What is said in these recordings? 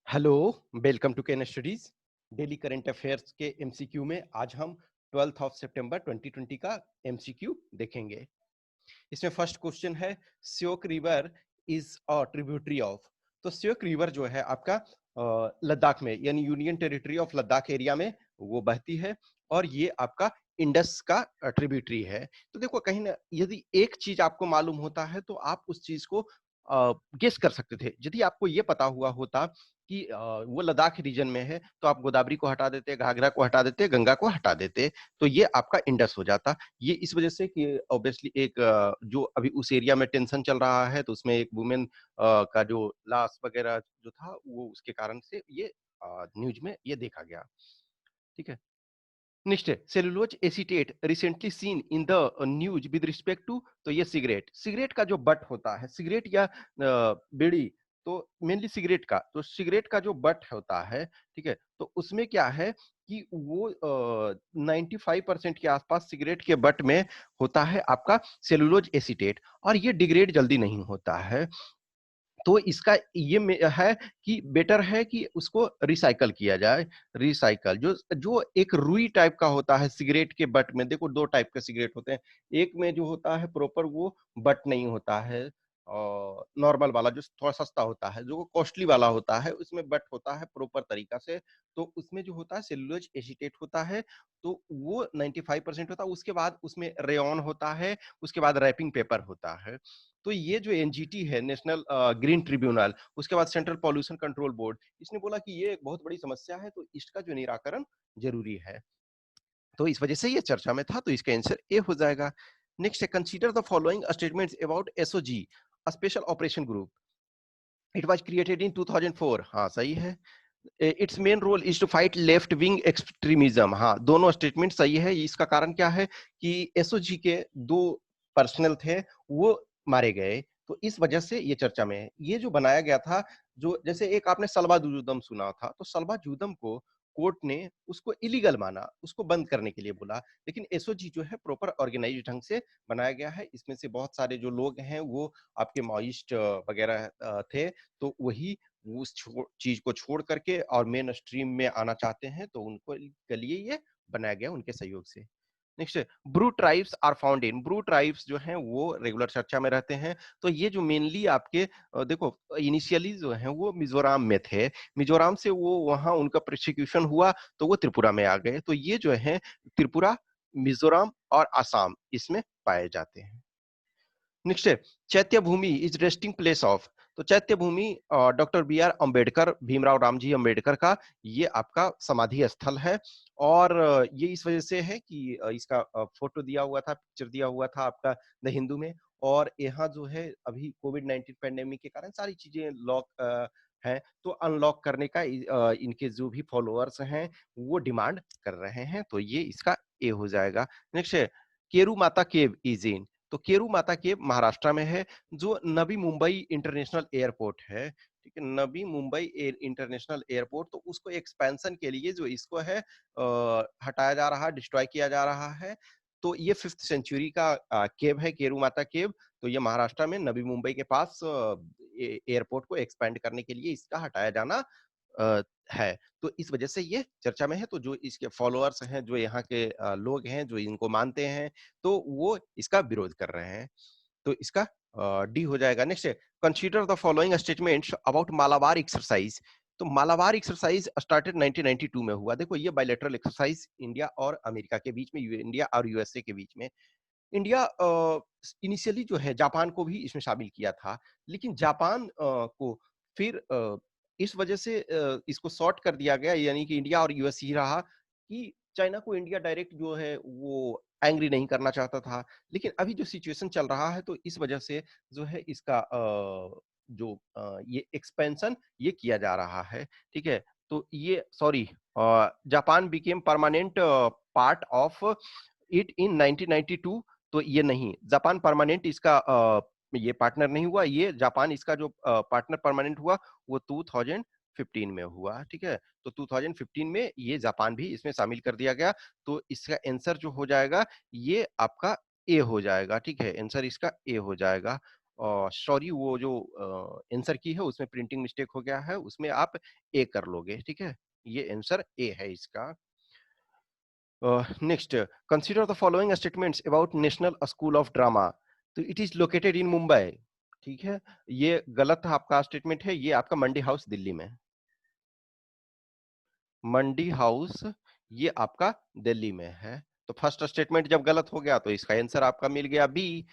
Hello, welcome to can studies. Daily current affairs के MCQ में आज हम 12 ऑफ सितंबर 2020 का एमसीक्यू देखेंगे। इसमें फर्स्ट क्वेश्चन है, Shyok river is a tributary of. तो श्योक रिवर जो है आपका लद्दाख में यानी union territory of Ladakh area में वो बहती है और ये आपका इंडस का ट्रिब्यूटरी है। तो देखो कहीं ना यदि एक चीज आपको मालूम होता है तो आप उस चीज को गेस कर सकते थे। यदि आपको ये पता हुआ होता कि वो लद्दाख रीजन में है तो आप गोदावरी को हटा देते, घाघरा को हटा देते, गंगा को हटा देते, तो ये आपका इंडस हो जाता। ये इस वजह से कि ऑब्वियसली एक जो अभी उस एरिया में टेंशन चल रहा है तो उसमें एक वुमेन का जो लाश वगैरह जो था वो उसके कारण से ये न्यूज में ये देखा गया। ठीक है, नेक्स्ट है cellulose acetate recently seen in the news with respect to. तो ये सिगरेट, सिगरेट का जो बट होता है, सिगरेट या बीड़ी, तो मेनली सिगरेट का, तो सिगरेट का जो बट होता है, ठीक है, तो उसमें क्या है कि वो 95% के आसपास सिगरेट के बट में होता है आपका सेलुलोज एसीटेट और ये डिग्रेड जल्दी नहीं होता है। तो इसका ये है कि बेटर है कि उसको रिसाइकल किया जाए। रिसाइकल जो जो एक रुई टाइप का होता है सिगरेट के बट में, देखो दो टाइप के सिगरेट होते हैं। एक में जो होता है प्रॉपर वो बट नहीं होता है और नॉर्मल वाला जो थोड़ा सस्ता होता है, जो कॉस्टली वाला होता है उसमें बट होता है प्रॉपर तरीका से। तो उसमें जो होता है सेलुलोज एसीटेट होता है, तो वो 95% होता है। उसके बाद उसमें रेयन होता है, उसके बाद रैपिंग पेपर होता है। तो ये जो एनजीटी है, नेशनल ग्रीन ट्रिब्यूनल, उसके बाद सेंट्रल पॉल्यूशन कंट्रोल बोर्ड, इसने बोला कि ये एक बहुत बड़ी समस्या है तो इसका जो निराकरण जरूरी है। तो इस वजह से ये चर्चा में था, तो इसका आंसर ए हो जाएगा। नेक्स्ट है, consider the following statements about SOG, special operation group. It was created in 2004। हाँ सही है। Its main role is to fight left wing extremism. हाँ, दोनों स्टेटमेंट सही है। इसका कारण क्या है कि एसओजी के दो पर्सनल थे, वो मारे गए, तो इस वजह से ये चर्चा में है। ये जो बनाया गया था, जो जैसे एक आपने सलवा जुदम सुना था, तो सलवा जुदम को कोर्ट ने उसको इलीगल माना, उसको बंद करने के लिए बोला। लेकिन एसओजी जो है प्रॉपर ऑर्गेनाइज ढंग से बनाया गया है। इसमें से बहुत सारे जो लोग हैं वो आपके माओइस्ट वगैरह थे, तो वही उस चीज को छोड़ करके और मेन स्ट्रीम में आना चाहते हैं, तो उनको के लिए ये बनाया गया उनके सहयोग से। Next, Bru tribes are found in. Bru tribes जो हैं वो रेगुलर चर्चा में रहते हैं। तो ये जो मेनली आपके देखो इनिशियली जो हैं वो मिजोरम में थे, मिजोरम से वो वहां उनका प्रोसिक्यूशन हुआ तो वो त्रिपुरा में आ गए। तो ये जो है त्रिपुरा, मिजोरम और असम इसमें पाए जाते हैं। नेक्स्ट है, Chaitya Bhoomi is resting place of. तो Chaitya Bhoomi doctor B R Ambedkar, Bhimrao Ramji Ambedkar का ये आपका समाधि स्थल है। और ये इस वजह से है कि इसका फोटो दिया हुआ था, पिक्चर दिया हुआ था आपका द हिंदू में। और यहाँ जो है अभी कोविड-19 पैंडेमिक के कारण सारी चीजें लॉक है, तो अनलॉक करने का इनके जो भी फॉलोअर्स हैं वो डिमांड कर रहे हैं, तो ये इसका ए हो जाएगा। नेक्स्ट है, केरू माता केव इज इन। तो केरू माता केव महाराष्ट्र में है। जो नवी मुंबई इंटरनेशनल एयरपोर्ट है, ठीक है, नवी मुंबई इंटरनेशनल एयरपोर्ट, तो उसको एक्सपेंशन के लिए जो इसको है हटाया जा रहा है, डिस्ट्रॉय किया जा रहा है। तो ये 5th सेंचुरी का केव है, केरू माता केव। तो ये महाराष्ट्र में नवी मुंबई के पास एयरपोर्ट को एक्सपेंड करने के लिए इसका हटाया जाना अ, है। तो इस वजह से ये चर्चा में है। तो जो इसके फॉलोअर्स हैं, जो यहाँ के लोग हैं, जो इनको मानते हैं, तो वो इसका विरोध कर रहे हैं। तो इसका डी हो जाएगा। नेक्स्ट है, consider the following statements about Malabar exercise. तो मालाबार एक्सरसाइज स्टार्टेड 1992 में हुआ। देखो ये बायलैटरल एक्सरसाइज इंडिया और अमेरिका के बीच में, इंडिया और यूएसए के बीच में। इंडिया इनिशियली जो है जापान को भी इसमें शामिल किया था, लेकिन जापान को फिर इस वजह से इसको शॉर्ट कर दिया गया, यानी कि इंडिया और यूएस ही रहा कि चाइना को इंडिया डायरेक्ट जो है वो एंग्री नहीं करना चाहता था। लेकिन अभी जो सिचुएशन चल रहा है तो इस वजह से जो है इसका जो ये एक्सपेंशन ये किया जा रहा है। ठीक है, तो ये sorry, Japan became permanent part of it in 1992। तो ये नहीं, जापान परमानेंट इसका ये पार्टनर नहीं हुआ। ये जापान इसका जो पार्टनर परमानेंट हुआ वो 2015 में हुआ। ठीक है, तो 2015 में ये जापान भी इसमें शामिल कर दिया गया। तो इसका आंसर जो हो जाएगा ये आपका ए हो जाएगा। ठीक है, आंसर इसका ए हो जाएगा। सॉरी वो जो आंसर की है उसमें प्रिंटिंग मिस्टेक हो गया है, उसमें आप ए कर लोगे, ठीक है? ये आंसर ए है इसका। Next, consider the following statements about National School of Drama. तो it is located in Mumbai, ठीक है? ये गलत आपका स्टेटमेंट है, ये आपका मंडी हाउस दिल्ली में। मंडी हाउस ये आपका दिल्ली में है। तो फर्स्ट स्टेटमेंट जब गलत हो गया तो इसका आंसर आपका मिल गया बी,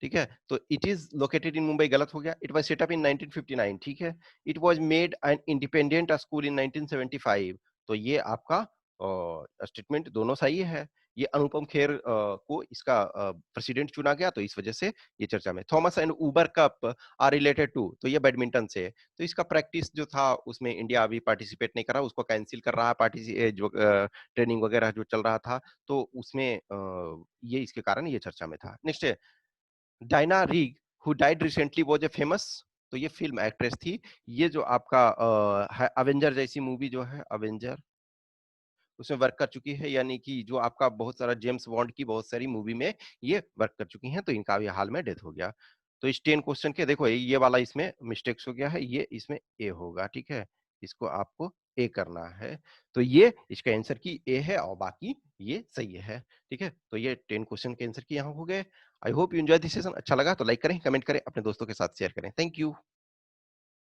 ठीक है? तो it is located in Mumbai गलत हो गया। It was set up in 1959, ठीक है? It was made an independent school इन 1975। तो ये आपका स्टेटमेंट दोनों सही है। ये अनुपम खेर को इसका प्रेसिडेंट चुना गया, तो इस वजह से ये चर्चा में। Thomas and Uber cup are related to, तो ये बैडमिंटन से। तो इसका प्रैक्टिस जो था उसमें इंडिया अभी पार्टिसिपेट नहीं कर रहा, उसको कैंसिल कर रहा है, जो ट्रेनिंग वगैरह जो चल रहा था, तो उसमें ये इसके कारण ये चर्चा में था। नेक्स्ट है Diana rig who died recently was a famous. तो ये फिल्म एक्ट्रेस थी। ये जो आपका है अवेंजर जैसी मूवी जो है अवेंजर, उसमें वर्क कर चुकी है, यानी कि जो आपका बहुत सारा जेम्स बॉन्ड की बहुत सारी मूवी में ये वर्क कर चुकी हैं, तो इनका अभी हाल में डेथ हो गया। तो इस 10 क्वेश्चन के देखो ये वाला इसमें मिस्टेक्स हो गया है, ये इसमें ए होगा, ठीक है? इसको आपको ए करना है। तो ये इसका आंसर की ए है और बाकी ये सही है, ठीक है? तो ये 10 क्वेश्चन के आंसर की यहाँ हो गए। I hope you enjoy this session. अच्छा लगा तो लाइक करें, कमेंट करें, अपने दोस्तों के साथ शेयर करें। Thank you.